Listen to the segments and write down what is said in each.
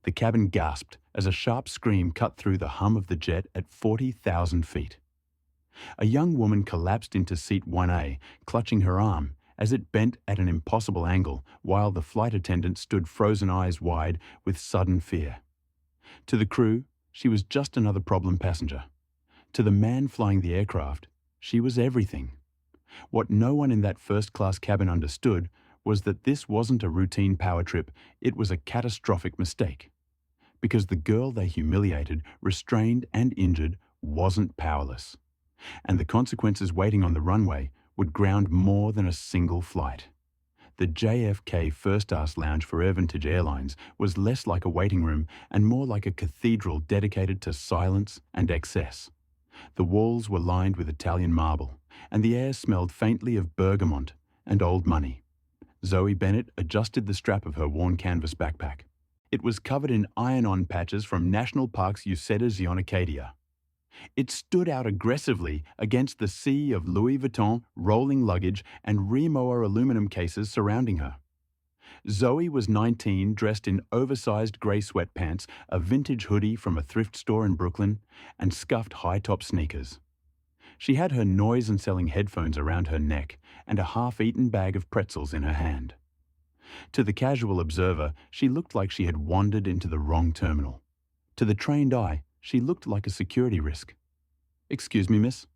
The cabin gasped as a sharp scream cut through the hum of the jet at 40,000 feet. A young woman collapsed into seat 1A, clutching her arm as it bent at an impossible angle, while the flight attendant stood frozen eyes wide with sudden fear. To the crew, she was just another problem passenger. To the man flying the aircraft, she was everything. What no one in that first-class cabin understood was that this wasn't a routine power trip, it was a catastrophic mistake. Because the girl they humiliated, restrained and injured wasn't powerless. And the consequences waiting on the runway would ground more than a single flight. The JFK first-class lounge for Airvantage Airlines was less like a waiting room and more like a cathedral dedicated to silence and excess. The walls were lined with Italian marble, and the air smelled faintly of bergamot and old money. Zoe Bennett adjusted the strap of her worn canvas backpack. It was covered in iron-on patches from National Park's Uceda Zionarcadia. It stood out aggressively against the sea of Louis Vuitton rolling luggage and Rimowa aluminum cases surrounding her. Zoe was 19, dressed in oversized grey sweatpants, a vintage hoodie from a thrift store in Brooklyn, and scuffed high-top sneakers. She had her noise-cancelling headphones around her neck and a half-eaten bag of pretzels in her hand. To the casual observer, she looked like she had wandered into the wrong terminal. To the trained eye, she looked like a security risk. "Excuse me, miss."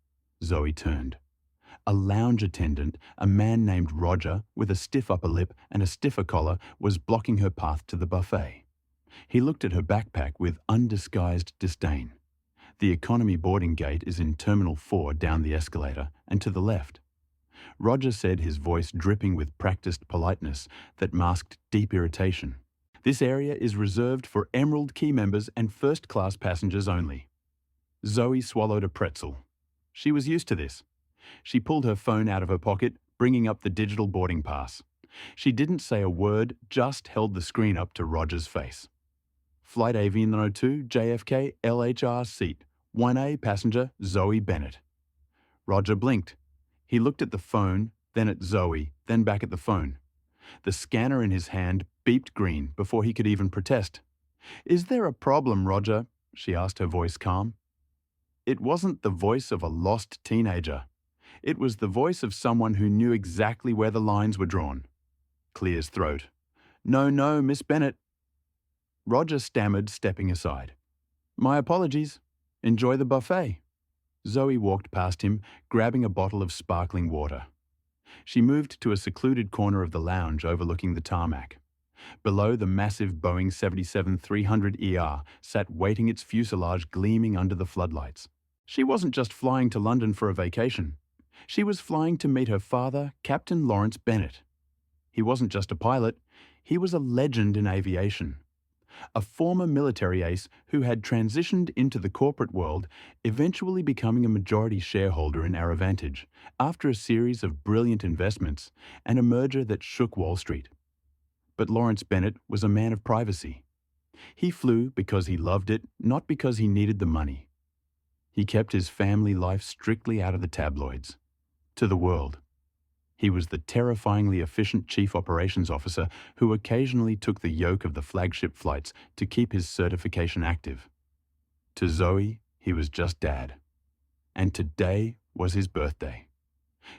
Zoe turned. A lounge attendant, a man named Roger, with a stiff upper lip and a stiffer collar, was blocking her path to the buffet. He looked at her backpack with undisguised disdain. The economy boarding gate is in Terminal 4 down the escalator and to the left. Roger said, his voice dripping with practiced politeness that masked deep irritation. "This area is reserved for Emerald Key members and first-class passengers only." Zoe swallowed a pretzel. She was used to this. She pulled her phone out of her pocket, bringing up the digital boarding pass. She didn't say a word, just held the screen up to Roger's face. "Flight AV902, JFK, LHR seat. 1A passenger, Zoe Bennett." Roger blinked. He looked at the phone, then at Zoe, then back at the phone. The scanner in his hand beeped green before he could even protest. "Is there a problem, Roger?" she asked, her voice calm. It wasn't the voice of a lost teenager. It was the voice of someone who knew exactly where the lines were drawn. Clear as throat. No, Miss Bennett." Roger stammered, stepping aside. "My apologies. Enjoy the buffet." Zoe walked past him, grabbing a bottle of sparkling water. She moved to a secluded corner of the lounge overlooking the tarmac. Below, the massive Boeing 777-300ER sat waiting, its fuselage gleaming under the floodlights. She wasn't just flying to London for a vacation. She was flying to meet her father, Captain Lawrence Bennett. He wasn't just a pilot, he was a legend in aviation. A former military ace who had transitioned into the corporate world, eventually becoming a majority shareholder in Airvantage after a series of brilliant investments and a merger that shook Wall Street. But Lawrence Bennett was a man of privacy. He flew because he loved it, not because he needed the money. He kept his family life strictly out of the tabloids. To the world. He was the terrifyingly efficient chief operations officer who occasionally took the yoke of the flagship flights to keep his certification active. To Zoe, he was just dad. And today was his birthday.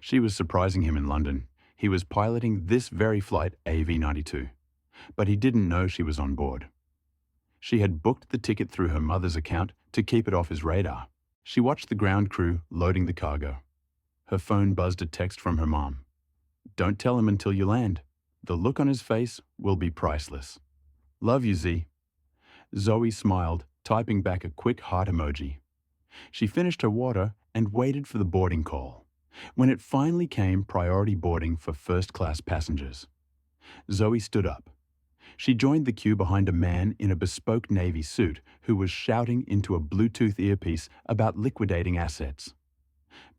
She was surprising him in London. He was piloting this very flight, AV92. But he didn't know she was on board. She had booked the ticket through her mother's account to keep it off his radar. She watched the ground crew loading the cargo. Her phone buzzed a text from her mom. "Don't tell him until you land. The look on his face will be priceless. Love you, Z." Zoe smiled, typing back a quick heart emoji. She finished her water and waited for the boarding call. When it finally came, priority boarding for first-class passengers. Zoe stood up. She joined the queue behind a man in a bespoke navy suit who was shouting into a Bluetooth earpiece about liquidating assets.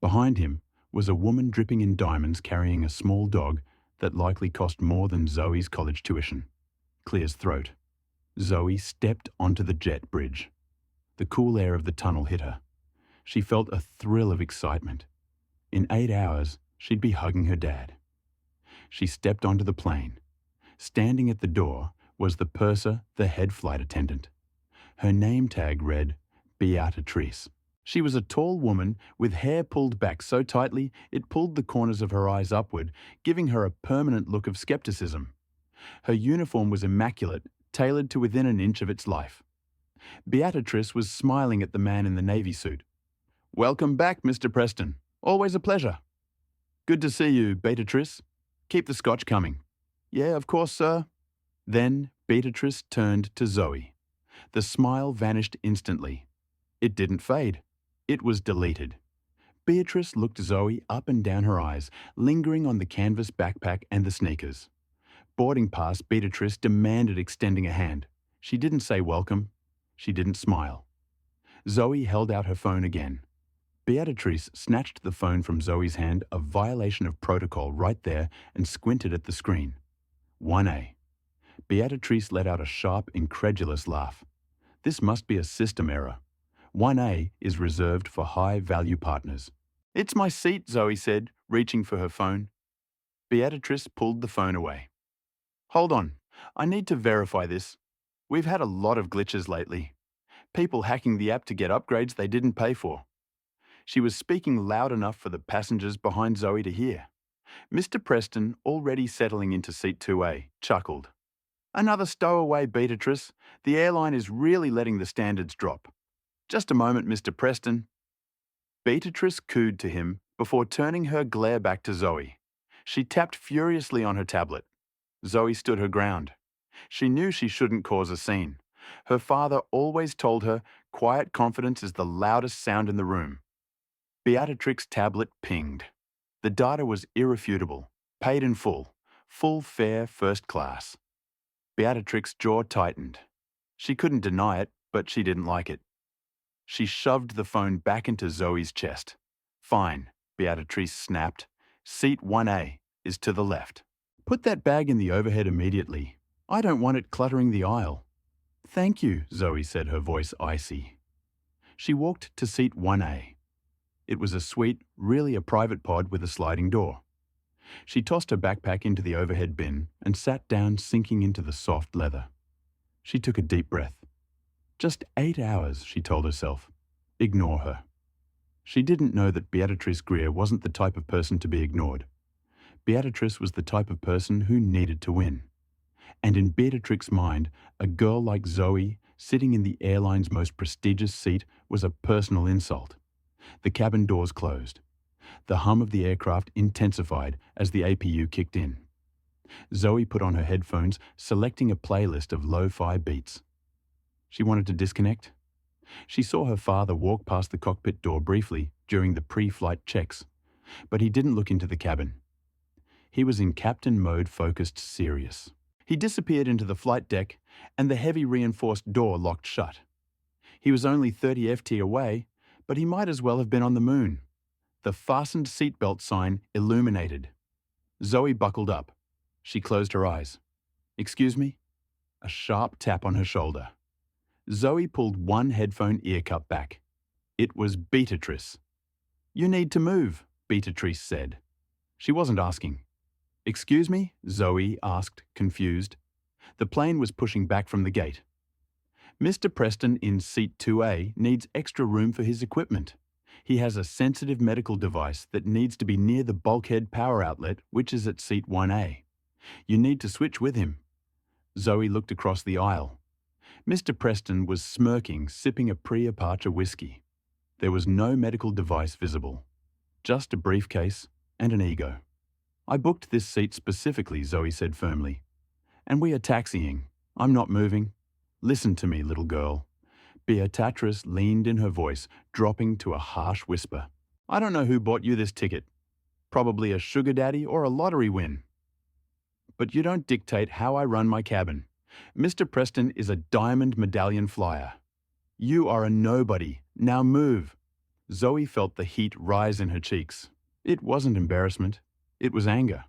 Behind him was a woman dripping in diamonds carrying a small dog that likely cost more than Zoe's college tuition. Clear as throat. Zoe stepped onto the jet bridge. The cool air of the tunnel hit her. She felt a thrill of excitement. In 8 hours, she'd be hugging her dad. She stepped onto the plane. Standing at the door was the purser, the head flight attendant. Her name tag read Beatrice. She was a tall woman with hair pulled back so tightly it pulled the corners of her eyes upward, giving her a permanent look of skepticism. Her uniform was immaculate, tailored to within an inch of its life. Beatrice was smiling at the man in the navy suit. "Welcome back, Mr. Preston. Always a pleasure." "Good to see you, Beatrice. Keep the scotch coming." "Yeah, of course, sir." Then Beatrice turned to Zoe. The smile vanished instantly. It didn't fade. It was deleted. Beatrice looked Zoe up and down her eyes, lingering on the canvas backpack and the sneakers. Boarding pass, Beatrice demanded extending a hand. She didn't say welcome. She didn't smile. Zoe held out her phone again. Beatrice snatched the phone from Zoe's hand, a violation of protocol right there, and squinted at the screen. 1A. Beatrice let out a sharp, incredulous laugh. This must be a system error. 1A is reserved for high-value partners. "It's my seat," Zoe said, reaching for her phone. Beatrice pulled the phone away. "Hold on. I need to verify this. We've had a lot of glitches lately. People hacking the app to get upgrades they didn't pay for." She was speaking loud enough for the passengers behind Zoe to hear. Mr. Preston, already settling into seat 2A, chuckled. "Another stowaway, Beatrice. The airline is really letting the standards drop. Just a moment, Mr. Preston." Beatrice cooed to him before turning her glare back to Zoe. She tapped furiously on her tablet. Zoe stood her ground. She knew she shouldn't cause a scene. Her father always told her quiet confidence is the loudest sound in the room. Beatrix's tablet pinged. The data was irrefutable, paid in full fare, first class. Beatrix's jaw tightened. She couldn't deny it, but she didn't like it. She shoved the phone back into Zoe's chest. "Fine," Beatrice snapped. "Seat 1A is to the left. Put that bag in the overhead immediately. I don't want it cluttering the aisle." "Thank you," Zoe said, her voice icy. She walked to seat 1A. It was a suite, really a private pod with a sliding door. She tossed her backpack into the overhead bin and sat down, sinking into the soft leather. She took a deep breath. Just 8 hours, she told herself. Ignore her. She didn't know that Beatrice Greer wasn't the type of person to be ignored. Beatrice was the type of person who needed to win. And in Beatrix's mind, a girl like Zoe, sitting in the airline's most prestigious seat, was a personal insult. The cabin doors closed. The hum of the aircraft intensified as the APU kicked in. Zoe put on her headphones, selecting a playlist of lo-fi beats. She wanted to disconnect. She saw her father walk past the cockpit door briefly during the pre-flight checks, but he didn't look into the cabin. He was in captain mode, focused, serious. He disappeared into the flight deck, and the heavy reinforced door locked shut. He was only 30 FT away, but he might as well have been on the moon. The fastened seatbelt sign illuminated. Zoe buckled up. She closed her eyes. "Excuse me?" A sharp tap on her shoulder. Zoe pulled one headphone ear cup back. It was Beatrice. "You need to move," Beatrice said. She wasn't asking. "Excuse me?" Zoe asked, confused. The plane was pushing back from the gate. "Mr. Preston in seat 2A needs extra room for his equipment. He has a sensitive medical device that needs to be near the bulkhead power outlet, which is at seat 1A. You need to switch with him." Zoe looked across the aisle. Mr. Preston was smirking, sipping a pre-departure whiskey. There was no medical device visible, just a briefcase and an ego. "I booked this seat specifically," Zoe said firmly. "And we are taxiing. I'm not moving. Listen to me, little girl." Beatrice leaned in her voice, dropping to a harsh whisper. "I don't know who bought you this ticket. Probably a sugar daddy or a lottery win. But you don't dictate how I run my cabin. Mr. Preston is a diamond medallion flyer. You are a nobody. Now move." Zoe felt the heat rise in her cheeks. It wasn't embarrassment. It was anger.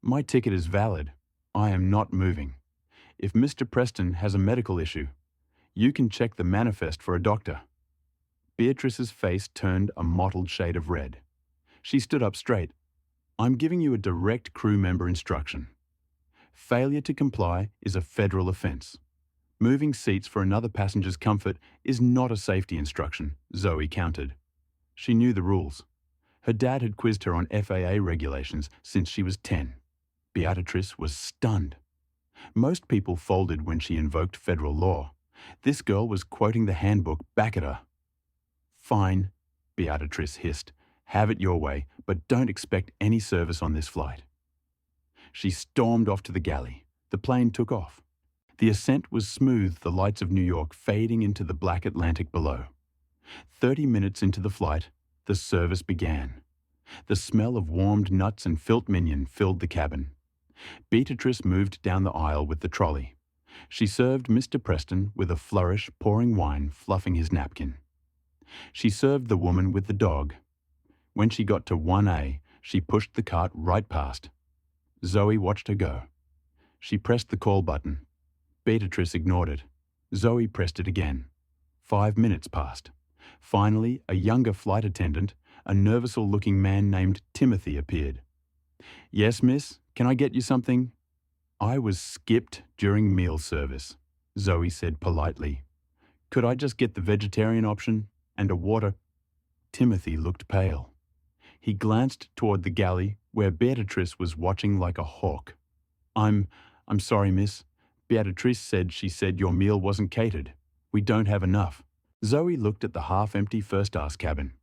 "My ticket is valid. I am not moving. If Mr. Preston has a medical issue, you can check the manifest for a doctor." Beatrice's face turned a mottled shade of red. She stood up straight. "I'm giving you a direct crew member instruction. Failure to comply is a federal offence. Moving seats for another passenger's comfort is not a safety instruction, Zoe countered. She knew the rules. Her dad had quizzed her on FAA regulations since she was 10. Beatrice was stunned. Most people folded when she invoked federal law. This girl was quoting the handbook back at her. "Fine," Beatrice hissed. "Have it your way, but don't expect any service on this flight." She stormed off to the galley. The plane took off. The ascent was smooth, the lights of New York fading into the black Atlantic below. 30 minutes into the flight, the service began. The smell of warmed nuts and filet mignon filled the cabin. Beatrice moved down the aisle with the trolley. She served Mr. Preston with a flourish, pouring wine, fluffing his napkin. She served the woman with the dog. When she got to 1A, she pushed the cart right past. Zoe watched her go. She pressed the call button. Beatrice ignored it. Zoe pressed it again. 5 minutes passed. Finally, a younger flight attendant, a nervous-looking man named Timothy, appeared. "Yes, miss, can I get you something?" "I was skipped during meal service," Zoe said politely. "Could I just get the vegetarian option and a water?" Timothy looked pale. He glanced toward the galley where Beatrice was watching like a hawk. I'm sorry, miss. Beatrice said your meal wasn't catered. We don't have enough." Zoe looked at the half-empty first-class cabin.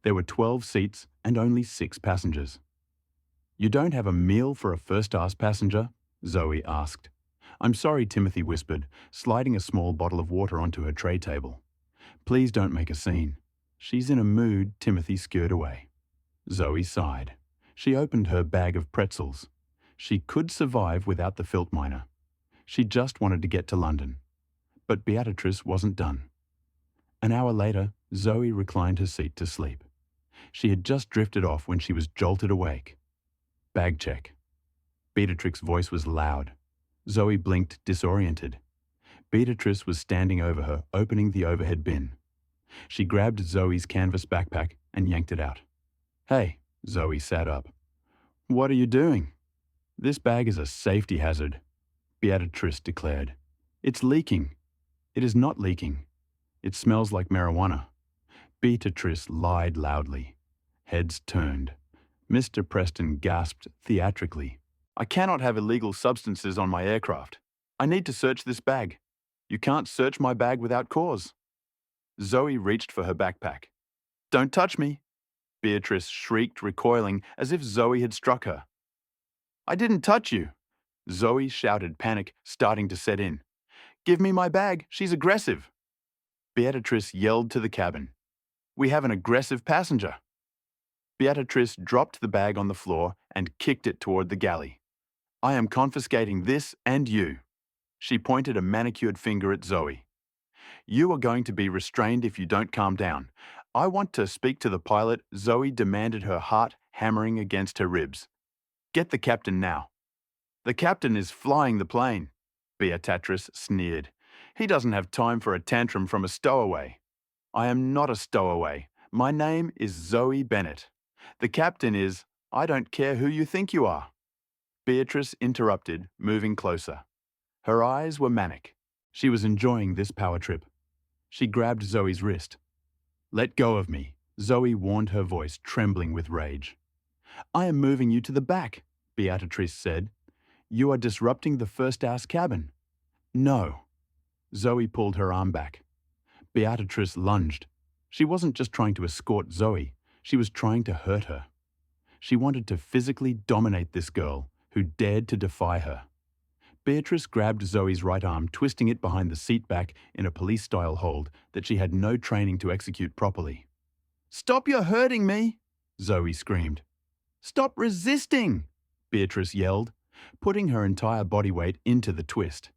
There were 12 seats and only 6 passengers. "You don't have a meal for a first-class passenger?" Zoe asked. "I'm sorry," Timothy whispered, sliding a small bottle of water onto her tray table. "Please don't make a scene." "She's in a mood," Timothy skirted away. Zoe sighed. She opened her bag of pretzels. She could survive without the filet mignon. She just wanted to get to London. But Beatrice wasn't done. An hour later, Zoe reclined her seat to sleep. She had just drifted off when she was jolted awake. "Bag check." Beatrix's voice was loud. Zoe blinked, disoriented. Beatrice was standing over her, opening the overhead bin. She grabbed Zoe's canvas backpack and yanked it out. "Hey," Zoe sat up. "What are you doing?" "This bag is a safety hazard," Beatrice declared. "It's leaking." "It is not leaking. It smells like marijuana." Beatrice lied loudly. Heads turned. Mr. Preston gasped theatrically. "I cannot have illegal substances on my aircraft. I need to search this bag. You can't search my bag without cause." Zoe reached for her backpack. "Don't touch me!" Beatrice shrieked, recoiling as if Zoe had struck her. "I didn't touch you!" Zoe shouted, panic starting to set in. "Give me my bag, she's aggressive!" Beatrice yelled to the cabin. "We have an aggressive passenger!" Beatrice dropped the bag on the floor and kicked it toward the galley. "I am confiscating this and you." She pointed a manicured finger at Zoe. "You are going to be restrained if you don't calm down. I want to speak to the pilot," Zoe demanded, her heart hammering against her ribs. "Get the captain now." "The captain is flying the plane," Beatrice sneered. "He doesn't have time for a tantrum from a stowaway." "I am not a stowaway. My name is Zoe Bennett. The captain is, I don't care who you think you are." Beatrice interrupted, moving closer. Her eyes were manic. She was enjoying this power trip. She grabbed Zoe's wrist. "Let go of me," Zoe warned, her voice trembling with rage. "I am moving you to the back," Beatrice said. "You are disrupting the first-class cabin." "No." Zoe pulled her arm back. Beatrice lunged. She wasn't just trying to escort Zoe. She was trying to hurt her. She wanted to physically dominate this girl who dared to defy her. Beatrice grabbed Zoe's right arm, twisting it behind the seat back in a police-style hold that she had no training to execute properly. "Stop, you're hurting me!" Zoe screamed. "Stop resisting!" Beatrice yelled, putting her entire body weight into the twist.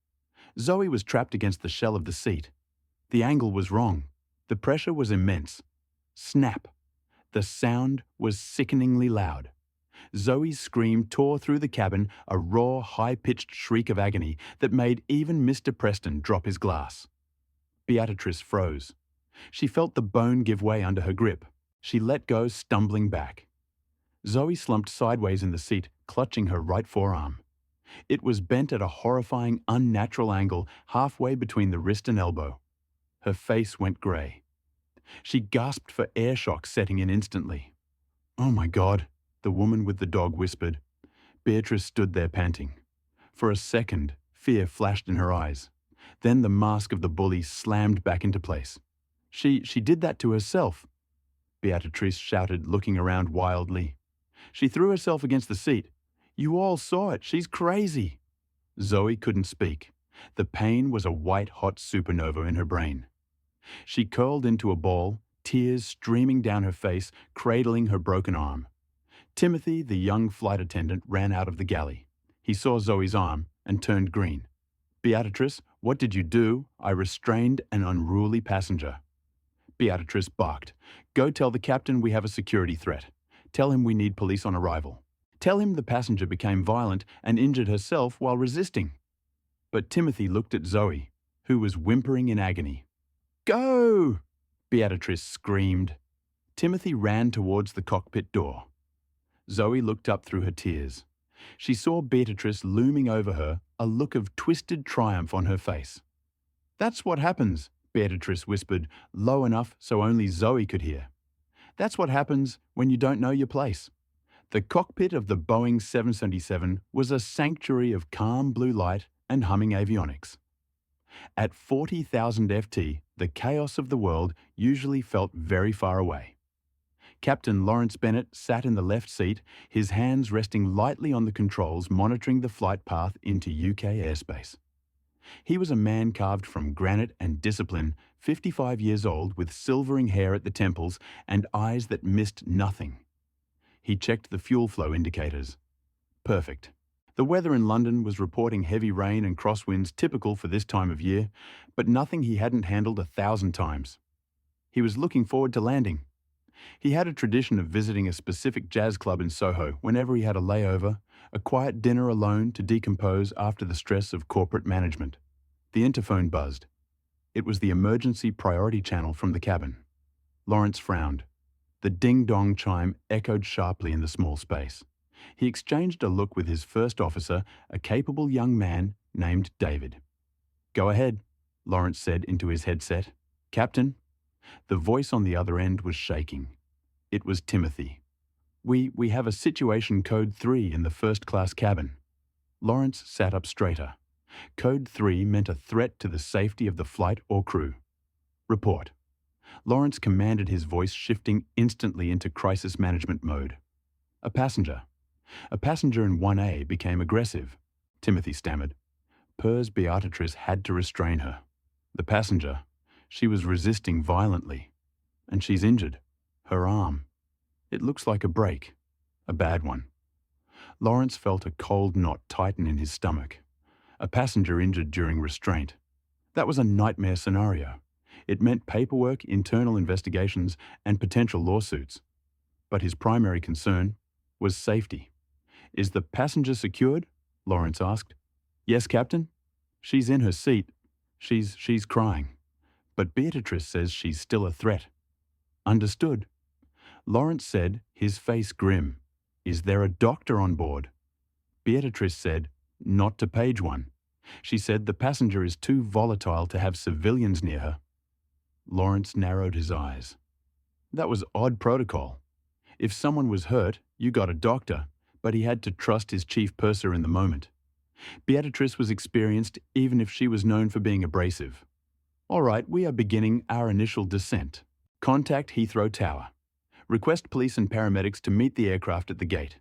Zoe was trapped against the shell of the seat. The angle was wrong. The pressure was immense. Snap! The sound was sickeningly loud. Zoe's scream tore through the cabin, a raw, high-pitched shriek of agony that made even Mr. Preston drop his glass. Beatrice froze. She felt the bone give way under her grip. She let go, stumbling back. Zoe slumped sideways in the seat, clutching her right forearm. It was bent at a horrifying, unnatural angle halfway between the wrist and elbow. Her face went grey. She gasped for air shock setting in instantly. "Oh my God," the woman with the dog whispered. Beatrice stood there panting. For a second, fear flashed in her eyes. Then the mask of the bully slammed back into place. She did that to herself," Beatrice shouted, looking around wildly. "She threw herself against the seat. You all saw it. She's crazy." Zoe couldn't speak. The pain was a white-hot supernova in her brain. She curled into a ball, tears streaming down her face, cradling her broken arm. Timothy, the young flight attendant, ran out of the galley. He saw Zoe's arm and turned green. "Beatrice, what did you do? I restrained an unruly passenger." Beatrice barked. "Go tell the captain we have a security threat. Tell him we need police on arrival. Tell him the passenger became violent and injured herself while resisting." But Timothy looked at Zoe, who was whimpering in agony. "Go!" Beatrice screamed. Timothy ran towards the cockpit door. Zoe looked up through her tears. She saw Beatrice looming over her, a look of twisted triumph on her face. "That's what happens," Beatrice whispered, low enough so only Zoe could hear. "That's what happens when you don't know your place." The cockpit of the Boeing 777 was a sanctuary of calm blue light and humming avionics. At 40,000 FT, the chaos of the world usually felt very far away. Captain Lawrence Bennett sat in the left seat, his hands resting lightly on the controls monitoring the flight path into UK airspace. He was a man carved from granite and discipline, 55 years old with silvering hair at the temples and eyes that missed nothing. He checked the fuel flow indicators. Perfect. The weather in London was reporting heavy rain and crosswinds typical for this time of year, but nothing he hadn't handled 1,000 times. He was looking forward to landing. He had a tradition of visiting a specific jazz club in Soho whenever he had a layover, a quiet dinner alone to decompose after the stress of corporate management. The interphone buzzed. It was the emergency priority channel from the cabin. Lawrence frowned. The ding-dong chime echoed sharply in the small space. He exchanged a look with his first officer, a capable young man named David. "Go ahead," Lawrence said into his headset. "Captain?" The voice on the other end was shaking. It was Timothy. We have a situation code 3 in the first-class cabin." Lawrence sat up straighter. Code 3 meant a threat to the safety of the flight or crew. "Report." Lawrence commanded, his voice shifting instantly into crisis management mode. "A passenger. A passenger in 1A became aggressive," Timothy stammered. Pers Beatrice had to restrain her. "The passenger. She was resisting violently. And she's injured. Her arm. It looks like a break. A bad one." Lawrence felt a cold knot tighten in his stomach. A passenger injured during restraint. That was a nightmare scenario. It meant paperwork, internal investigations, and potential lawsuits. But his primary concern was safety. "Is the passenger secured?" Lawrence asked. "Yes, Captain. She's in her seat. She's crying. But Beatrice says she's still a threat." "Understood." Lawrence said, his face grim. "Is there a doctor on board?" Beatrice said, "Not to page one." She said the passenger is too volatile to have civilians near her. Lawrence narrowed his eyes. That was odd protocol. If someone was hurt, you got a doctor, but he had to trust his chief purser in the moment. Beatrice was experienced even if she was known for being abrasive. "All right, we are beginning our initial descent. Contact Heathrow Tower. Request police and paramedics to meet the aircraft at the gate.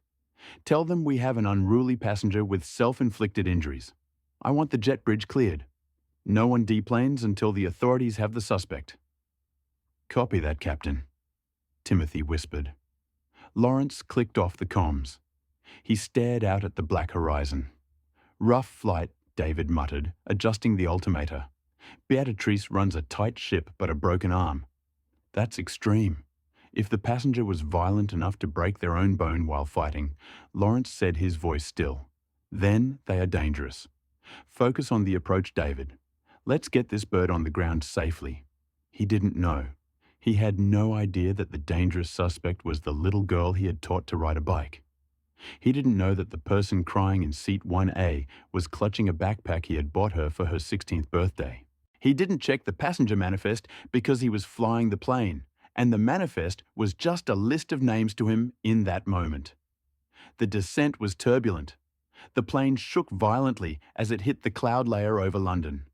Tell them we have an unruly passenger with self-inflicted injuries. I want the jet bridge cleared. No one deplanes until the authorities have the suspect." "Copy that, Captain," Timothy whispered. Lawrence clicked off the comms. He stared out at the black horizon. "Rough flight," David muttered, adjusting the altimeter. "Beatrice runs a tight ship but a broken arm. That's extreme." If the passenger was violent enough to break their own bone while fighting, Lawrence said, his voice still, "Then they are dangerous. Focus on the approach, David. Let's get this bird on the ground safely." He didn't know. He had no idea that the dangerous suspect was the little girl he had taught to ride a bike. He didn't know that the person crying in seat 1A was clutching a backpack he had bought her for her 16th birthday. He didn't check the passenger manifest because he was flying the plane, and the manifest was just a list of names to him in that moment. The descent was turbulent. The plane shook violently as it hit the cloud layer over London.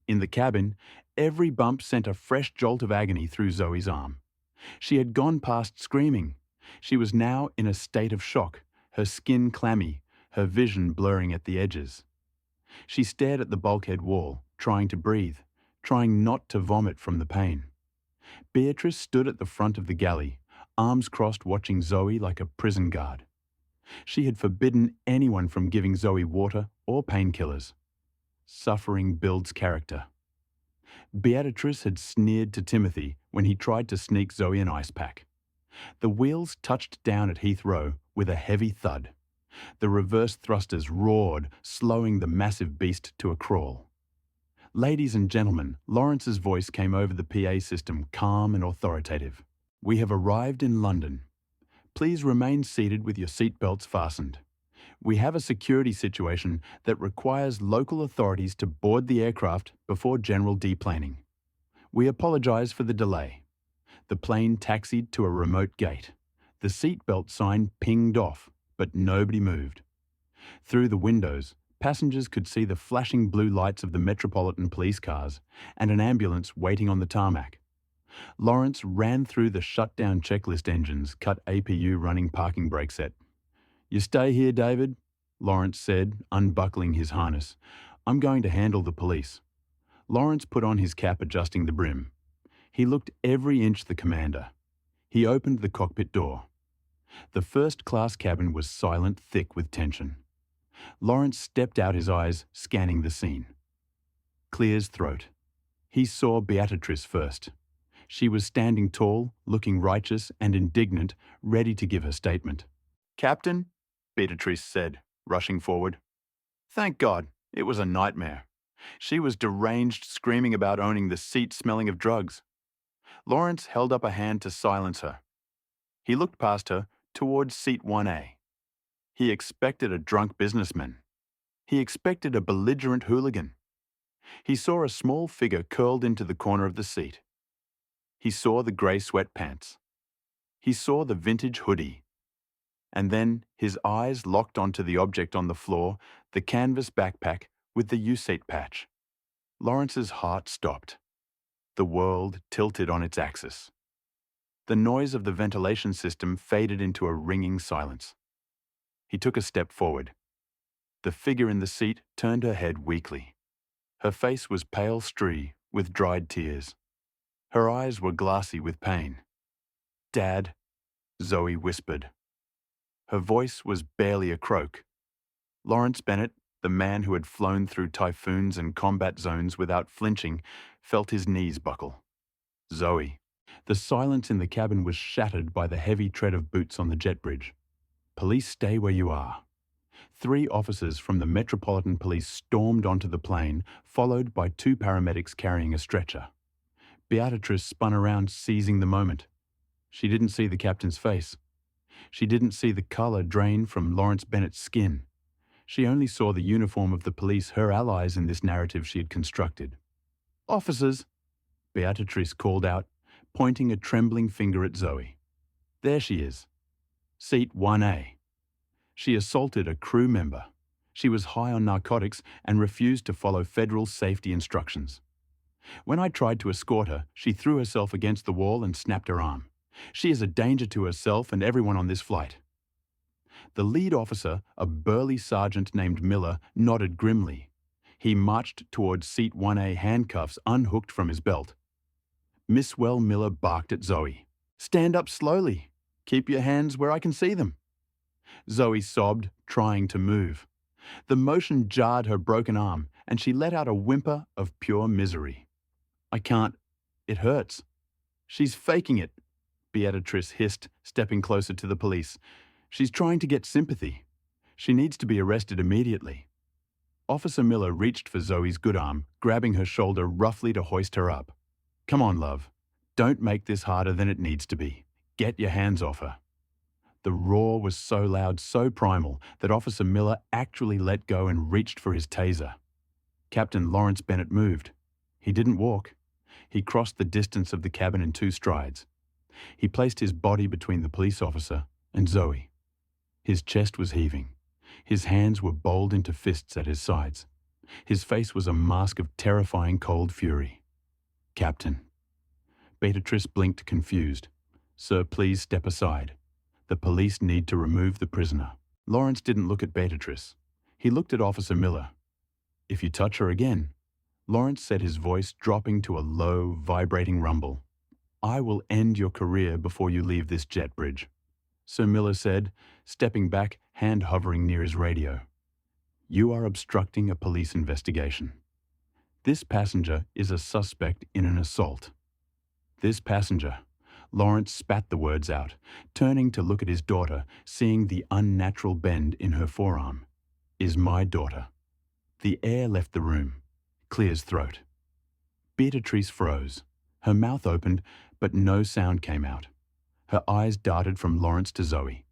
In the cabin, every bump sent a fresh jolt of agony through Zoe's arm. She had gone past screaming. She was now in a state of shock, her skin clammy, her vision blurring at the edges. She stared at the bulkhead wall, trying to breathe, trying not to vomit from the pain. Beatrice stood at the front of the galley, arms crossed, watching Zoe like a prison guard. She had forbidden anyone from giving Zoe water or painkillers. Suffering builds character. Beatrice had sneered to Timothy when he tried to sneak Zoe an ice pack. The wheels touched down at Heathrow with a heavy thud. The reverse thrusters roared, slowing the massive beast to a crawl. "Ladies and gentlemen," Lawrence's voice came over the PA system, calm and authoritative. "We have arrived in London. Please remain seated with your seatbelts fastened. We have a security situation that requires local authorities to board the aircraft before general deplaning. We apologize for the delay." The plane taxied to a remote gate. The seatbelt sign pinged off, but nobody moved. Through the windows, passengers could see the flashing blue lights of the Metropolitan police cars and an ambulance waiting on the tarmac. Lawrence ran through the shut-down checklist engines, cut APU running parking brake set. "You stay here, David," Lawrence said, unbuckling his harness. "I'm going to handle the police." Lawrence put on his cap, adjusting the brim. He looked every inch the commander. He opened the cockpit door. The first-class cabin was silent, thick with tension. Lawrence stepped out, his eyes scanning the scene. Clear's throat. He saw Beatrice first. She was standing tall, looking righteous and indignant, ready to give her statement. "Captain," Beatrice said, rushing forward. "Thank God, it was a nightmare. She was deranged, screaming about owning the seat, smelling of drugs." Lawrence held up a hand to silence her. He looked past her, towards seat 1A. He expected a drunk businessman. He expected a belligerent hooligan. He saw a small figure curled into the corner of the seat. He saw the grey sweatpants. He saw the vintage hoodie. And then his eyes locked onto the object on the floor, the canvas backpack with the U-seat patch. Lawrence's heart stopped. The world tilted on its axis. The noise of the ventilation system faded into a ringing silence. He took a step forward. The figure in the seat turned her head weakly. Her face was pale stree with dried tears. Her eyes were glassy with pain. "Dad," Zoe whispered. Her voice was barely a croak. Lawrence Bennett, the man who had flown through typhoons and combat zones without flinching, felt his knees buckle. "Zoe." The silence in the cabin was shattered by the heavy tread of boots on the jet bridge. "Police, stay where you are." 3 officers from the Metropolitan Police stormed onto the plane, followed by 2 paramedics carrying a stretcher. Beatrice spun around, seizing the moment. She didn't see the captain's face. She didn't see the colour drain from Lawrence Bennett's skin. She only saw the uniform of the police, her allies in this narrative she had constructed. "Officers," Beatrice called out, pointing a trembling finger at Zoe. "There she is. Seat 1A. She assaulted a crew member. She was high on narcotics and refused to follow federal safety instructions. When I tried to escort her, she threw herself against the wall and snapped her arm. She is a danger to herself and everyone on this flight." The lead officer, a burly sergeant named Miller, nodded grimly. He marched towards seat 1A, handcuffs unhooked from his belt. Miss Miller barked at Zoe. "Stand up slowly. Keep your hands where I can see them." Zoe sobbed, trying to move. The motion jarred her broken arm, and she let out a whimper of pure misery. "I can't. It hurts." "She's faking it," Beatrice hissed, stepping closer to the police. "She's trying to get sympathy. She needs to be arrested immediately." Officer Miller reached for Zoe's good arm, grabbing her shoulder roughly to hoist her up. "Come on, love. Don't make this harder than it needs to be. Get your hands off her." The roar was so loud, so primal, that Officer Miller actually let go and reached for his taser. Captain Lawrence Bennett moved. He didn't walk. He crossed the distance of the cabin in 2 strides. He placed his body between the police officer and Zoe. His chest was heaving. His hands were bowled into fists at his sides. His face was a mask of terrifying cold fury. "Captain." Beatrice blinked, confused. "Sir, please step aside. The police need to remove the prisoner." Lawrence didn't look at Beatrice. He looked at Officer Miller. "If you touch her again," Lawrence said, his voice dropping to a low, vibrating rumble, "I will end your career before you leave this jet bridge." Sir Miller said, stepping back, hand hovering near his radio, "You are obstructing a police investigation. This passenger is a suspect in an assault." This passenger, Lawrence spat the words out, turning to look at his daughter, seeing the unnatural bend in her forearm, "is my daughter." The air left the room. Clear's throat. Beatrice froze. Her mouth opened, but no sound came out. Her eyes darted from Lawrence to Zoe.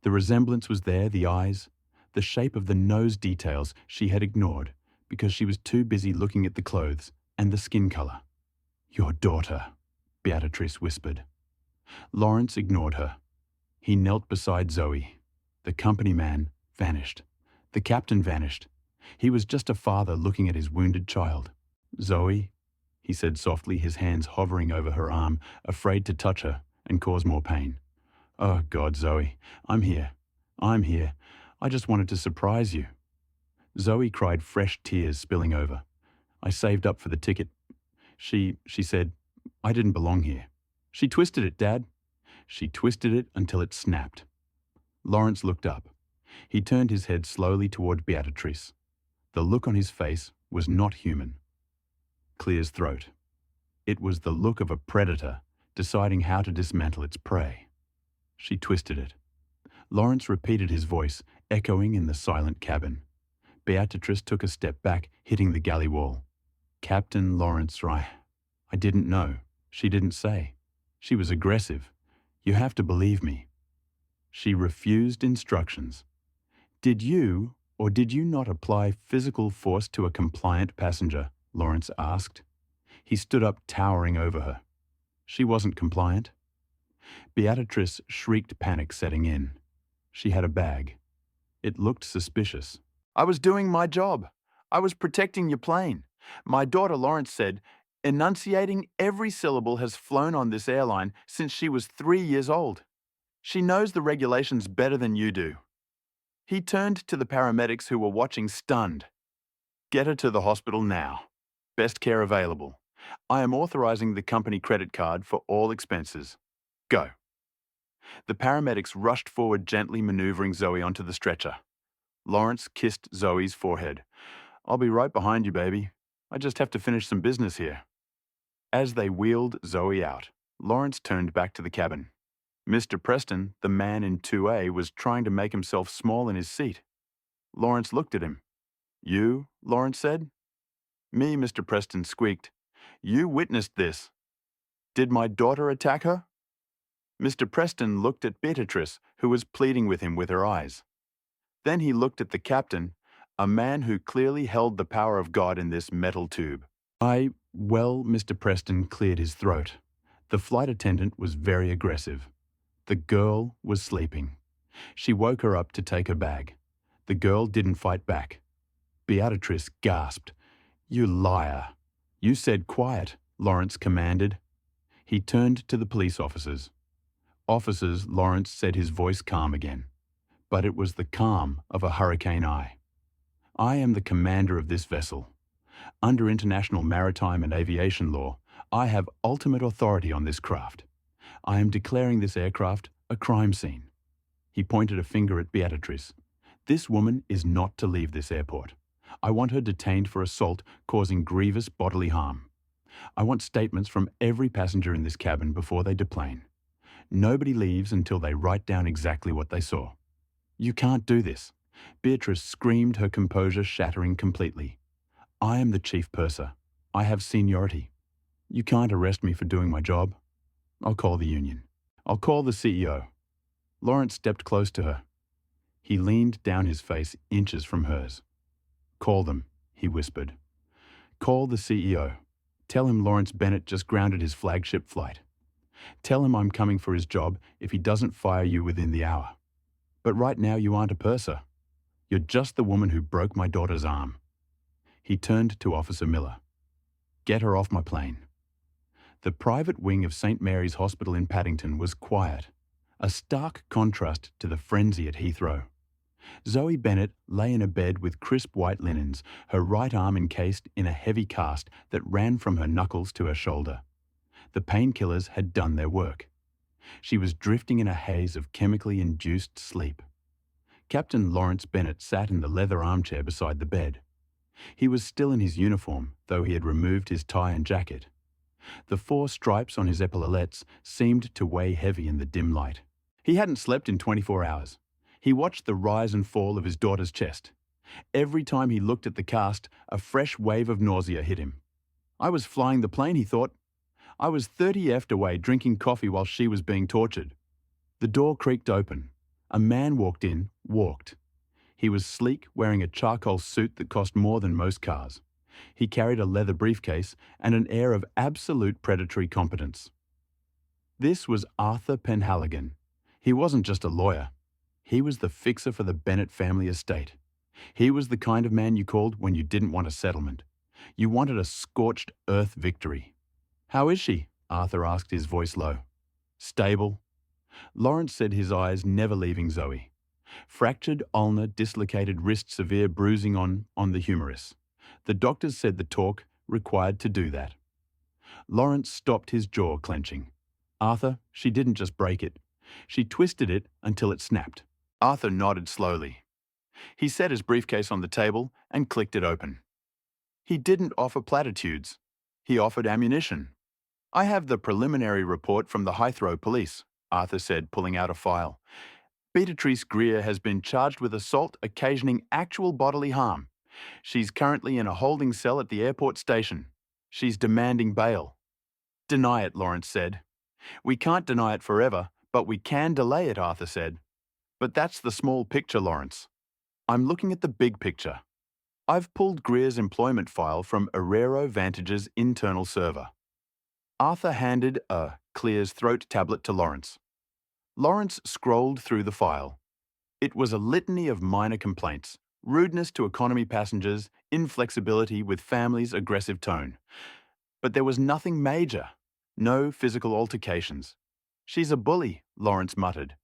The resemblance was there, the eyes, the shape of the nose details she had ignored because she was too busy looking at the clothes and the skin color. "Your daughter," Beatrice whispered. Lawrence ignored her. He knelt beside Zoe. The company man vanished. The captain vanished. He was just a father looking at his wounded child. "Zoe," he said softly, his hands hovering over her arm, afraid to touch her and cause more pain. "Oh God, Zoe, I'm here. I'm here. I just wanted to surprise you." Zoe cried, fresh tears spilling over. "I saved up for the ticket. She said, I didn't belong here. She twisted it, Dad. She twisted it until it snapped." Lawrence looked up. He turned his head slowly toward Beatrice. The look on his face was not human. Clear's throat. It was the look of a predator deciding how to dismantle its prey. "She twisted it." Lawrence repeated his voice, echoing in the silent cabin. Beatrice took a step back, hitting the galley wall. "Captain Lawrence, I didn't know. She didn't say. She was aggressive. You have to believe me." "She refused instructions." "Did you or did you not apply physical force to a compliant passenger?" Lawrence asked. He stood up, towering over her. "She wasn't compliant." Beatrice shrieked, panic setting in. She had a bag. It looked suspicious. "I was doing my job. I was protecting your plane. My daughter," Lawrence said, "enunciating every syllable, has flown on this airline since she was 3 years old. She knows the regulations better than you do." He turned to the paramedics who were watching, stunned. "Get her to the hospital now. Best care available. I am authorizing the company credit card for all expenses. Go." The paramedics rushed forward, gently maneuvering Zoe onto the stretcher. Lawrence kissed Zoe's forehead. "I'll be right behind you, baby. I just have to finish some business here." As they wheeled Zoe out, Lawrence turned back to the cabin. Mr. Preston, the man in 2A, was trying to make himself small in his seat. Lawrence looked at him. "You?" Lawrence said. "Me," Mr. Preston squeaked. "You witnessed this. Did my daughter attack her?" Mr. Preston looked at Beatrice, who was pleading with him with her eyes. Then he looked at the captain, a man who clearly held the power of God in this metal tube. Well, Mr. Preston cleared his throat. The flight attendant was very aggressive. The girl was sleeping. She woke her up to take her bag. The girl didn't fight back. Beatrice gasped. "You liar." "You said quiet," Lawrence commanded. He turned to the police officers. "Officers," Lawrence said, his voice calm again. But it was the calm of a hurricane eye. "I am the commander of this vessel. Under international maritime and aviation law, I have ultimate authority on this craft. I am declaring this aircraft a crime scene." He pointed a finger at Beatrice. "This woman is not to leave this airport. I want her detained for assault causing grievous bodily harm. I want statements from every passenger in this cabin before they deplane. Nobody leaves until they write down exactly what they saw." "You can't do this." Beatrice screamed, her composure shattering completely. "I am the chief purser. I have seniority. You can't arrest me for doing my job. I'll call the union. I'll call the CEO." Lawrence stepped close to her. He leaned down, his face inches from hers. "Call them," he whispered. "Call the CEO. Tell him Lawrence Bennett just grounded his flagship flight. Tell him I'm coming for his job if he doesn't fire you within the hour. But right now you aren't a purser. You're just the woman who broke my daughter's arm." He turned to Officer Miller. "Get her off my plane." The private wing of St. Mary's Hospital in Paddington was quiet, a stark contrast to the frenzy at Heathrow. Zoe Bennett lay in a bed with crisp white linens, her right arm encased in a heavy cast that ran from her knuckles to her shoulder. The painkillers had done their work. She was drifting in a haze of chemically induced sleep. Captain Lawrence Bennett sat in the leather armchair beside the bed. He was still in his uniform, though he had removed his tie and jacket. The 4 stripes on his epaulettes seemed to weigh heavy in the dim light. He hadn't slept in 24 hours. He watched the rise and fall of his daughter's chest. Every time he looked at the cast, a fresh wave of nausea hit him. I was flying the plane, he thought. I was 30 F'd away drinking coffee while she was being tortured. The door creaked open. A man walked. He was sleek, wearing a charcoal suit that cost more than most cars. He carried a leather briefcase and an air of absolute predatory competence. This was Arthur Penhaligon. He wasn't just a lawyer. He was the fixer for the Bennett family estate. He was the kind of man you called when you didn't want a settlement. You wanted a scorched earth victory. "How is she?" Arthur asked, his voice low. "Stable." Lawrence said, his eyes never leaving Zoe. "Fractured ulnar, dislocated wrist, severe bruising on the humerus. The doctors said the torque required to do that." Lawrence stopped, his jaw clenching. "Arthur, she didn't just break it. She twisted it until it snapped." Arthur nodded slowly. He set his briefcase on the table and clicked it open. He didn't offer platitudes. He offered ammunition. "I have the preliminary report from the Heathrow police," Arthur said, pulling out a file. "Beatrice Greer has been charged with assault occasioning actual bodily harm. She's currently in a holding cell at the airport station. She's demanding bail." "Deny it," Lawrence said. "We can't deny it forever, but we can delay it," Arthur said. "But that's the small picture, Lawrence. I'm looking at the big picture. I've pulled Greer's employment file from Arero Vantage's internal server." Arthur handed a clear's throat tablet to Lawrence. Lawrence scrolled through the file. It was a litany of minor complaints: rudeness to economy passengers, inflexibility with families, aggressive tone. But there was nothing major. No physical altercations. "She's a bully," Lawrence muttered.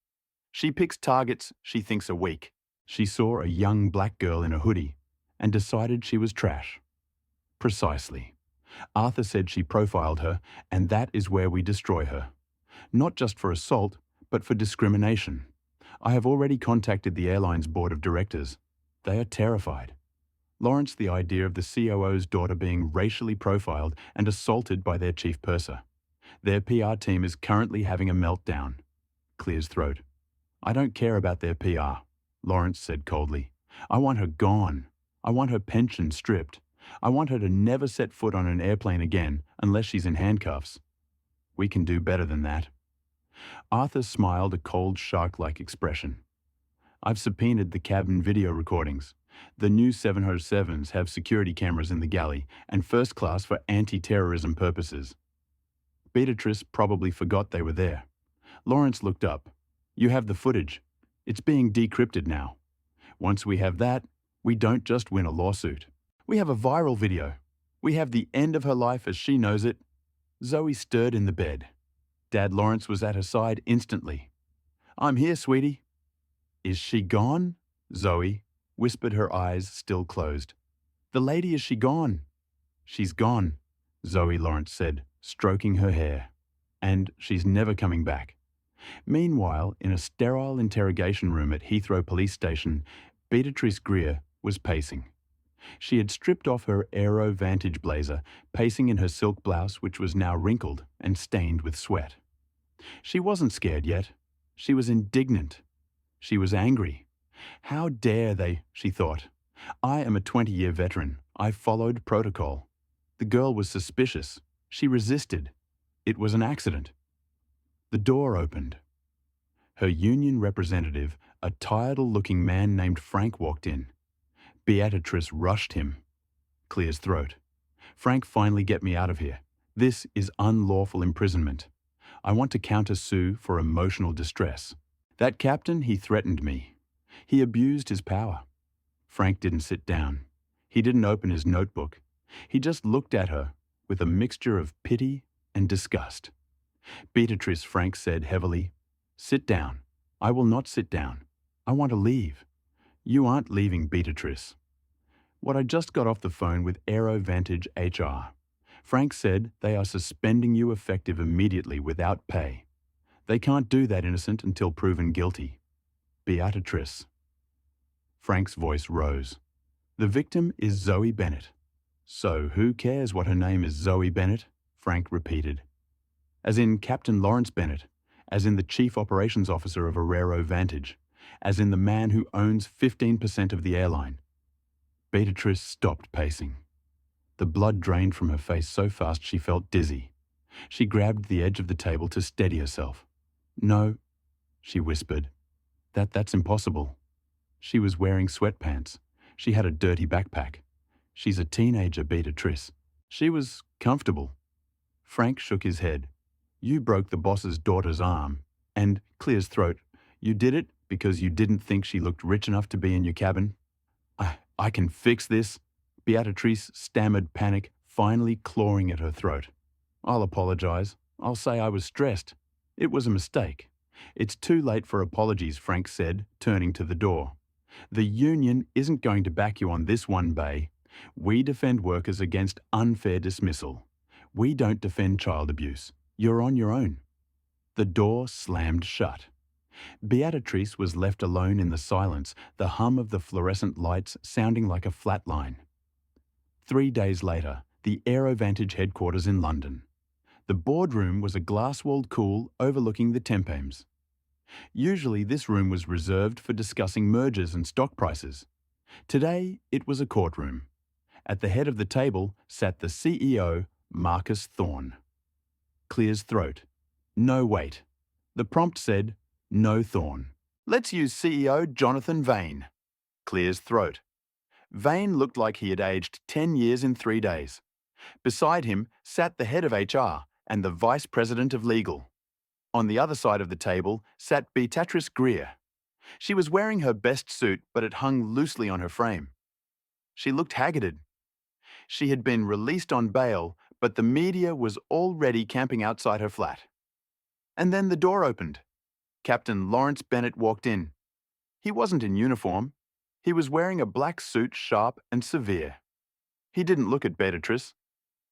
"She picks targets she thinks are weak." She saw a young black girl in a hoodie and decided she was trash. Precisely. Arthur said she profiled her, and that is where we destroy her. Not just for assault, but for discrimination. I have already contacted the airline's board of directors. They are terrified. Lawrence, the idea of the COO's daughter being racially profiled and assaulted by their chief purser. Their PR team is currently having a meltdown. Clear's throat. "I don't care about their PR," Lawrence said coldly. "I want her gone. I want her pension stripped. I want her to never set foot on an airplane again unless she's in handcuffs. We can do better than that." Arthur smiled, a cold, shark-like expression. "I've subpoenaed the cabin video recordings. The new 707s have security cameras in the galley and first class for anti-terrorism purposes." Beatrice probably forgot they were there. Lawrence looked up. "You have the footage. It's being decrypted now. Once we have that, we don't just win a lawsuit. We have a viral video. We have the end of her life as she knows it." Zoe stirred in the bed. Dad Lawrence was at her side instantly. "I'm here, sweetie." "Is she gone?" Zoe whispered, her eyes still closed. "The lady, is she gone?" "She's gone," Zoe, Lawrence said, stroking her hair. "And she's never coming back." Meanwhile, in a sterile interrogation room at Heathrow Police Station, Beatrice Greer was pacing. She had stripped off her Aero Vantage blazer, pacing in her silk blouse, which was now wrinkled and stained with sweat. She wasn't scared yet. She was indignant. She was angry. How dare they, she thought. I am a 20-year veteran. I followed protocol. The girl was suspicious. She resisted. It was an accident. The door opened. Her union representative, a tired-looking man named Frank, walked in. Beatrice rushed him. Clears throat. Frank, finally get me out of here. This is unlawful imprisonment. I want to counter-sue for emotional distress. That captain, he threatened me. He abused his power. Frank didn't sit down. He didn't open his notebook. He just looked at her with a mixture of pity and disgust. Beatrice, Frank said heavily, "Sit down." "I will not sit down. I want to leave." "You aren't leaving, Beatrice." "What I just got off the phone with Airline HR. Frank said they are suspending you effective immediately without pay. They can't do that, innocent, until proven guilty." "Beatrice." Frank's voice rose. "The victim is Zoe Bennett." "So who cares what her name is, Zoe Bennett?" Frank repeated. "As in Captain Lawrence Bennett, as in the Chief Operations Officer of Aero Vantage, as in the man who owns 15% of the airline." Beatrice stopped pacing. The blood drained from her face so fast she felt dizzy. She grabbed the edge of the table to steady herself. "No," she whispered. That's impossible." She was wearing sweatpants. She had a dirty backpack. "She's a teenager, Beatrice." She was comfortable. Frank shook his head. "You broke the boss's daughter's arm, and," clears throat, "you did it because you didn't think she looked rich enough to be in your cabin." I can fix this." Beatrice stammered, panic finally clawing at her throat. "I'll apologize. I'll say I was stressed. It was a mistake." "It's too late for apologies," Frank said, turning to the door. "The union isn't going to back you on this one, Bay. We defend workers against unfair dismissal. We don't defend child abuse. You're on your own." The door slammed shut. Beatrice was left alone in the silence, the hum of the fluorescent lights sounding like a flat line. 3 days later, the Aerovantage headquarters in London. The boardroom was a glass-walled cool overlooking the Thames. Usually this room was reserved for discussing mergers and stock prices. Today it was a courtroom. At the head of the table sat the CEO, Marcus Thorne. Clears throat. "No, wait." The prompt said, "No, Thorne. Let's use CEO Jonathan Vane." Clears throat. Vane looked like he had aged 10 years in 3 days. Beside him sat the head of HR and the vice president of legal. On the other side of the table sat Beatrice Greer. She was wearing her best suit, but it hung loosely on her frame. She looked haggarded. She had been released on bail, but the media was already camping outside her flat. And then the door opened. Captain Lawrence Bennett walked in. He wasn't in uniform. He was wearing a black suit, sharp and severe. He didn't look at Beatrice.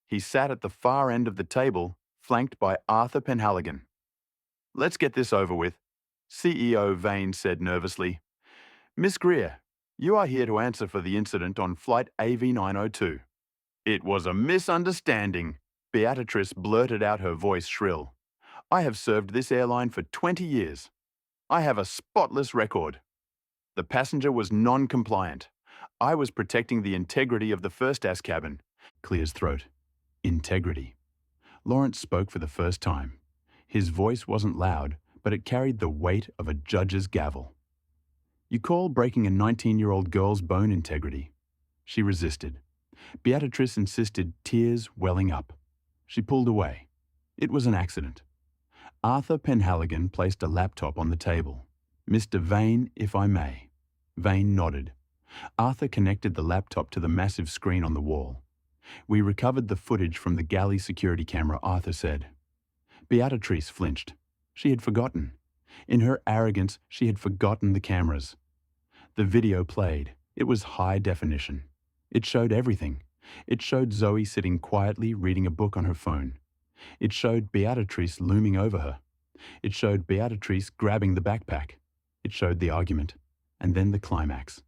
He sat at the far end of the table, flanked by Arthur Penhaligon. "Let's get this over with," CEO Vane said nervously. "Miss Greer, you are here to answer for the incident on Flight AV902. "It was a misunderstanding," Beatrice blurted out, her voice shrill. "I have served this airline for 20 years. I have a spotless record. The passenger was non-compliant. I was protecting the integrity of the first-class cabin." Clears throat. Integrity. Lawrence spoke for the first time. His voice wasn't loud, but it carried the weight of a judge's gavel. "You call breaking a 19-year-old girl's bone integrity?" She resisted. Beatrice insisted, tears welling up. She pulled away. It was an accident. Arthur Penhaligon placed a laptop on the table. "Mr. Vane, if I may." Vane nodded. Arthur connected the laptop to the massive screen on the wall. "We recovered the footage from the galley security camera," Arthur said. Beatrice flinched. She had forgotten. In her arrogance, she had forgotten the cameras. The video played. It was high definition. It showed everything. It showed Zoe sitting quietly reading a book on her phone. It showed Beatrice looming over her. It showed Beatrice grabbing the backpack. It showed the argument. And then the climax.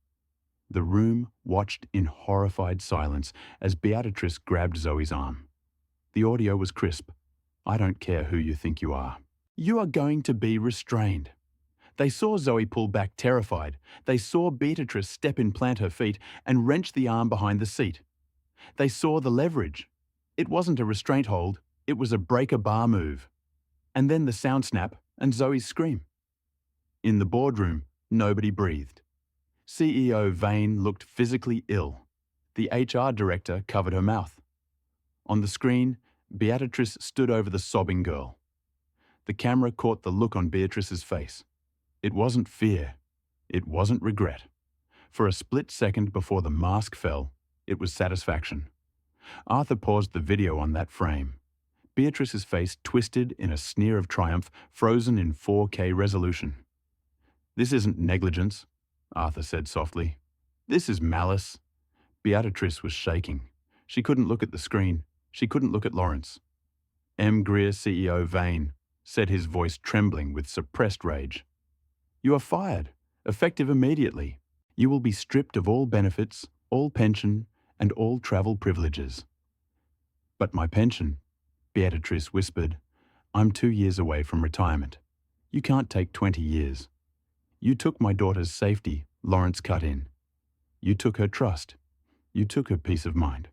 The room watched in horrified silence as Beatrice grabbed Zoe's arm. The audio was crisp. "I don't care who you think you are. You are going to be restrained." They saw Zoe pull back terrified. They saw Beatrice step in, plant her feet, and wrench the arm behind the seat. They saw the leverage. It wasn't a restraint hold. It was a break-a-bar move. And then the sound snap and Zoe's scream. In the boardroom, nobody breathed. CEO Vane looked physically ill. The HR director covered her mouth. On the screen, Beatrice stood over the sobbing girl. The camera caught the look on Beatrice's face. It wasn't fear. It wasn't regret. For a split second before the mask fell, it was satisfaction. Arthur paused the video on that frame. Beatrice's face twisted in a sneer of triumph, frozen in 4K resolution. "This isn't negligence," Arthur said softly. "This is malice." Beatrice was shaking. She couldn't look at the screen. She couldn't look at Lawrence. M. Greer, CEO Vane, said, his voice trembling with suppressed rage. "You are fired, effective immediately. You will be stripped of all benefits, all pension, and all travel privileges." "But my pension," Beatrice whispered. "I'm 2 years away from retirement. You can't take 20 years. You took my daughter's safety," Lawrence cut in. "You took her trust. You took her peace of mind."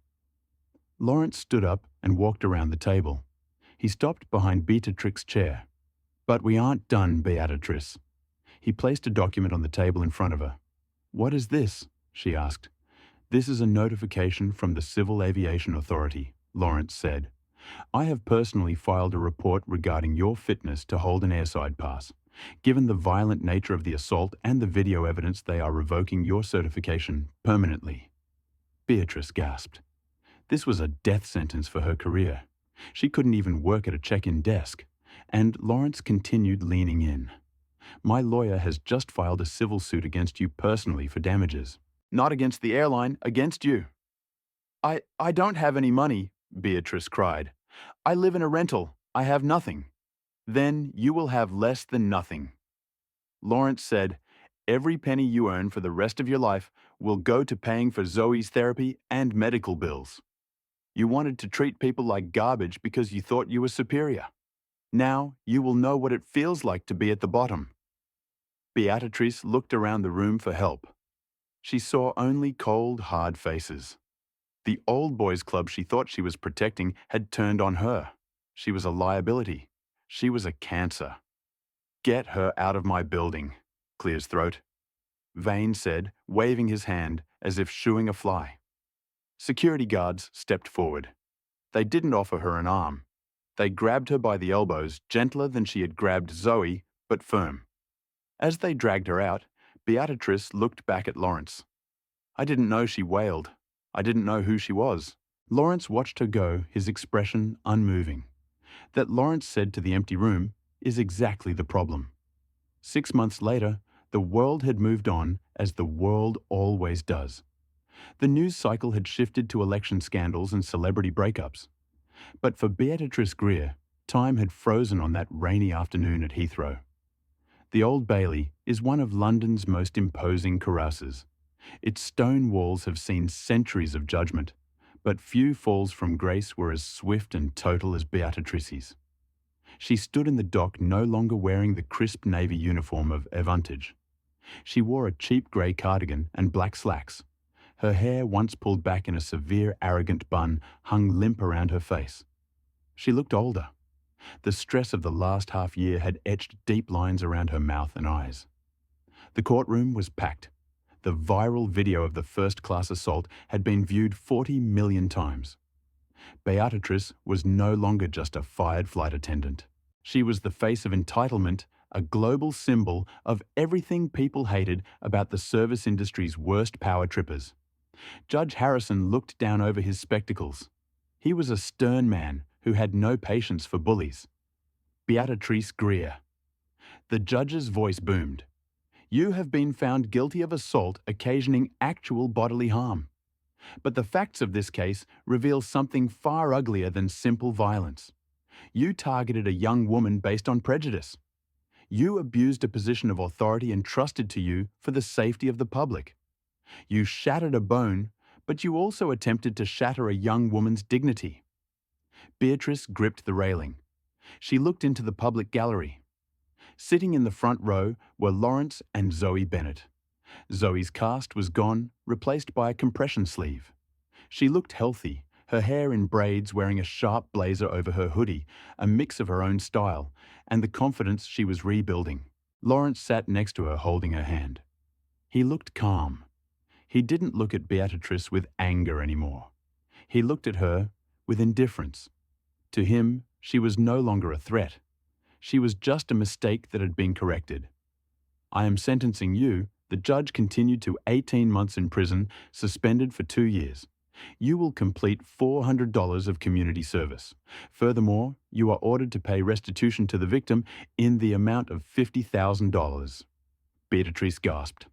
Lawrence stood up and walked around the table. He stopped behind Beatrix's chair. "But we aren't done, Beatrice." He placed a document on the table in front of her. "What is this?" she asked. "This is a notification from the Civil Aviation Authority," Lawrence said. "I have personally filed a report regarding your fitness to hold an airside pass. Given the violent nature of the assault and the video evidence, they are revoking your certification permanently." Beatrice gasped. This was a death sentence for her career. She couldn't even work at a check-in desk. And Lawrence continued, leaning in. "My lawyer has just filed a civil suit against you personally for damages. Not against the airline, against you." I don't have any money," Beatrice cried. "I live in a rental. I have nothing." "Then you will have less than nothing." Lawrence said, "Every penny you earn for the rest of your life will go to paying for Zoe's therapy and medical bills. You wanted to treat people like garbage because you thought you were superior. Now you will know what it feels like to be at the bottom." Beatrice looked around the room for help. She saw only cold, hard faces. The old boys club she thought she was protecting had turned on her. She was a liability. She was a cancer. "Get her out of my building," clears throat. Vane said, waving his hand as if shooing a fly. Security guards stepped forward. They didn't offer her an arm. They grabbed her by the elbows, gentler than she had grabbed Zoe, but firm. As they dragged her out, Beatrice looked back at Lawrence. "I didn't know she wailed. I didn't know who she was." Lawrence watched her go, his expression unmoving. That, Lawrence said to the empty room, is exactly the problem. 6 months later, the world had moved on, as the world always does. The news cycle had shifted to election scandals and celebrity breakups. But for Beatrice Greer, time had frozen on that rainy afternoon at Heathrow. The Old Bailey is one of London's most imposing carouses. Its stone walls have seen centuries of judgment, but few falls from grace were as swift and total as Beatrice's. She stood in the dock no longer wearing the crisp navy uniform of Avantage. She wore a cheap grey cardigan and black slacks. Her hair, once pulled back in a severe, arrogant bun, hung limp around her face. She looked older. The stress of the last half year had etched deep lines around her mouth and eyes. The courtroom was packed. The viral video of the first-class assault had been viewed 40 million times. Beatrice was no longer just a fired flight attendant. She was the face of entitlement, a global symbol of everything people hated about the service industry's worst power trippers. Judge Harrison looked down over his spectacles. He was a stern man who had no patience for bullies. Beatrice Greer. The judge's voice boomed. "You have been found guilty of assault occasioning actual bodily harm. But the facts of this case reveal something far uglier than simple violence. You targeted a young woman based on prejudice. You abused a position of authority entrusted to you for the safety of the public. You shattered a bone, but you also attempted to shatter a young woman's dignity." Beatrice gripped the railing. She looked into the public gallery. Sitting in the front row were Lawrence and Zoe Bennett. Zoe's cast was gone, replaced by a compression sleeve. She looked healthy, her hair in braids, wearing a sharp blazer over her hoodie, a mix of her own style, and the confidence she was rebuilding. Lawrence sat next to her holding her hand. He looked calm. He didn't look at Beatrice with anger anymore. He looked at her with indifference. To him, she was no longer a threat. She was just a mistake that had been corrected. I am sentencing you, the judge continued, to 18 months in prison, suspended for 2 years. You will complete $400 of community service. Furthermore, you are ordered to pay restitution to the victim in the amount of $50,000. Beatrice gasped.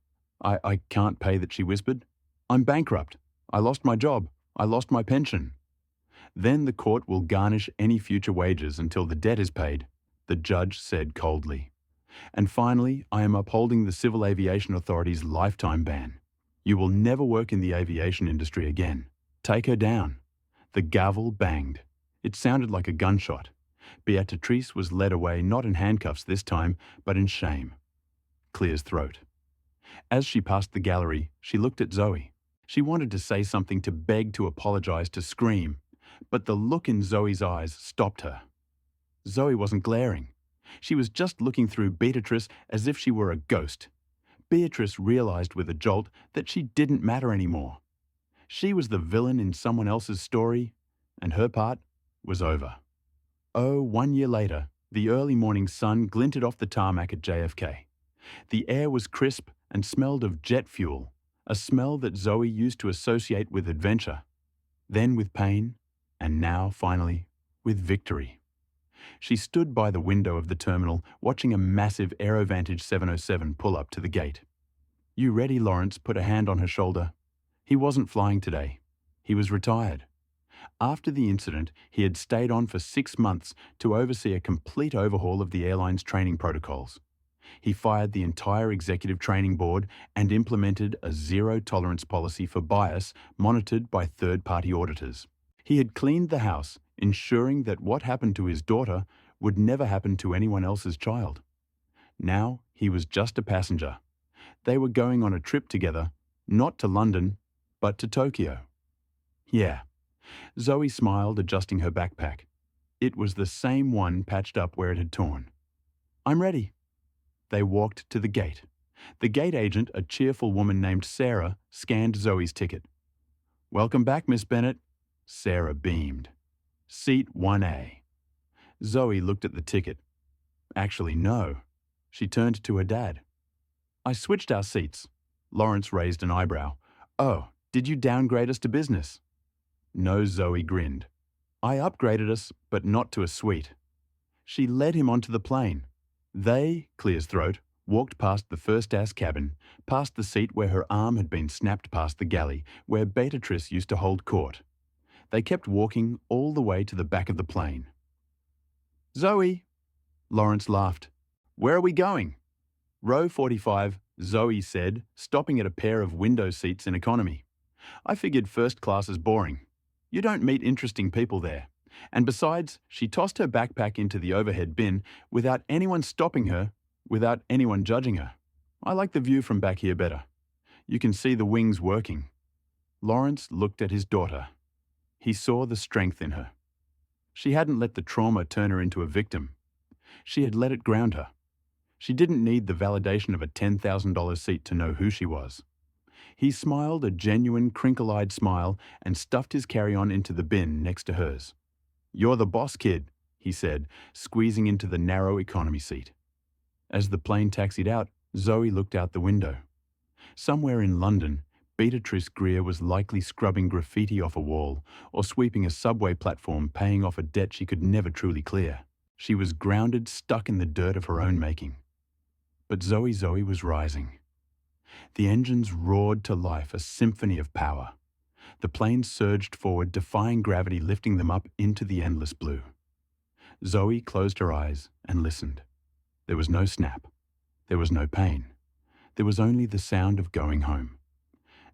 I can't pay that, she whispered. I'm bankrupt. I lost my job. I lost my pension. Then the court will garnish any future wages until the debt is paid, the judge said coldly. And finally, I am upholding the Civil Aviation Authority's lifetime ban. You will never work in the aviation industry again. Take her down. The gavel banged. It sounded like a gunshot. Beatrice was led away not in handcuffs this time, but in shame. Clear's throat. As she passed the gallery, she looked at Zoe. She wanted to say something, to beg, to apologize, to scream, but the look in Zoe's eyes stopped her. Zoe wasn't glaring. She was just looking through Beatrice as if she were a ghost. Beatrice realized with a jolt that she didn't matter anymore. She was the villain in someone else's story, and her part was over. Oh, 1 year later, the early morning sun glinted off the tarmac at JFK. The air was crisp and smelled of jet fuel, a smell that Zoe used to associate with adventure, then with pain, and now, finally, with victory. She stood by the window of the terminal, watching a massive Aerovantage 707 pull up to the gate. You ready? Lawrence put a hand on her shoulder. He wasn't flying today. He was retired. After the incident, he had stayed on for 6 months to oversee a complete overhaul of the airline's training protocols. He fired the entire executive training board and implemented a zero-tolerance policy for bias monitored by third-party auditors. He had cleaned the house, ensuring that what happened to his daughter would never happen to anyone else's child. Now he was just a passenger. They were going on a trip together, not to London, but to Tokyo. Yeah. Zoe smiled, adjusting her backpack. It was the same one patched up where it had torn. I'm ready. They walked to the gate. The gate agent, a cheerful woman named Sarah, scanned Zoe's ticket. Welcome back, Miss Bennett. Sarah beamed. Seat 1A. Zoe looked at the ticket. Actually, no. She turned to her dad. I switched our seats. Lawrence raised an eyebrow. Oh, did you downgrade us to business? No, Zoe grinned. I upgraded us, but not to a suite. She led him onto the plane. They, Clear's throat, walked past the first-class cabin, past the seat where her arm had been snapped past the galley, where Beatrice used to hold court. They kept walking all the way to the back of the plane. Zoe! Lawrence laughed. Where are we going? Row 45, Zoe said, stopping at a pair of window seats in economy. I figured first class is boring. You don't meet interesting people there. And besides, she tossed her backpack into the overhead bin without anyone stopping her, without anyone judging her. I like the view from back here better. You can see the wings working. Lawrence looked at his daughter. He saw the strength in her. She hadn't let the trauma turn her into a victim. She had let it ground her. She didn't need the validation of a $10,000 seat to know who she was. He smiled a genuine, crinkle-eyed smile and stuffed his carry-on into the bin next to hers. You're the boss, kid, he said, squeezing into the narrow economy seat. As the plane taxied out, Zoe looked out the window. Somewhere in London, Beatrice Greer was likely scrubbing graffiti off a wall or sweeping a subway platform, paying off a debt she could never truly clear. She was grounded, stuck in the dirt of her own making. But Zoe was rising. The engines roared to life, a symphony of power. The planes surged forward, defying gravity, lifting them up into the endless blue. Zoe closed her eyes and listened. There was no snap. There was no pain. There was only the sound of going home.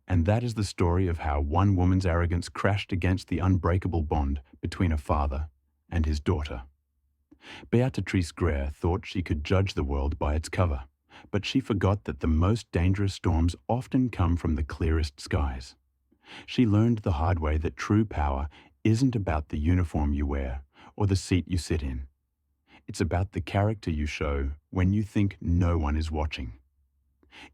And that is the story of how one woman's arrogance crashed against the unbreakable bond between a father and his daughter. Beatrice Greer thought she could judge the world by its cover, but she forgot that the most dangerous storms often come from the clearest skies. She learned the hard way that true power isn't about the uniform you wear or the seat you sit in. It's about the character you show when you think no one is watching.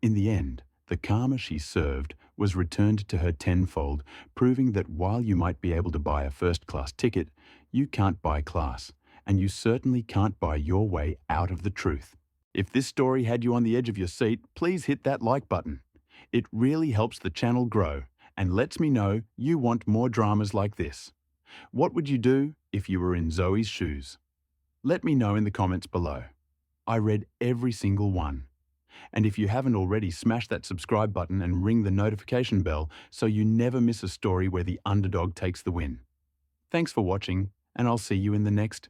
In the end, the karma she served was returned to her tenfold, proving that while you might be able to buy a first-class ticket, you can't buy class, and you certainly can't buy your way out of the truth. If this story had you on the edge of your seat, please hit that like button. It really helps the channel grow and lets me know you want more dramas like this. What would you do if you were in Zoe's shoes? Let me know in the comments below. I read every single one. And if you haven't already, smash that subscribe button and ring the notification bell so you never miss a story where the underdog takes the win. Thanks for watching, and I'll see you in the next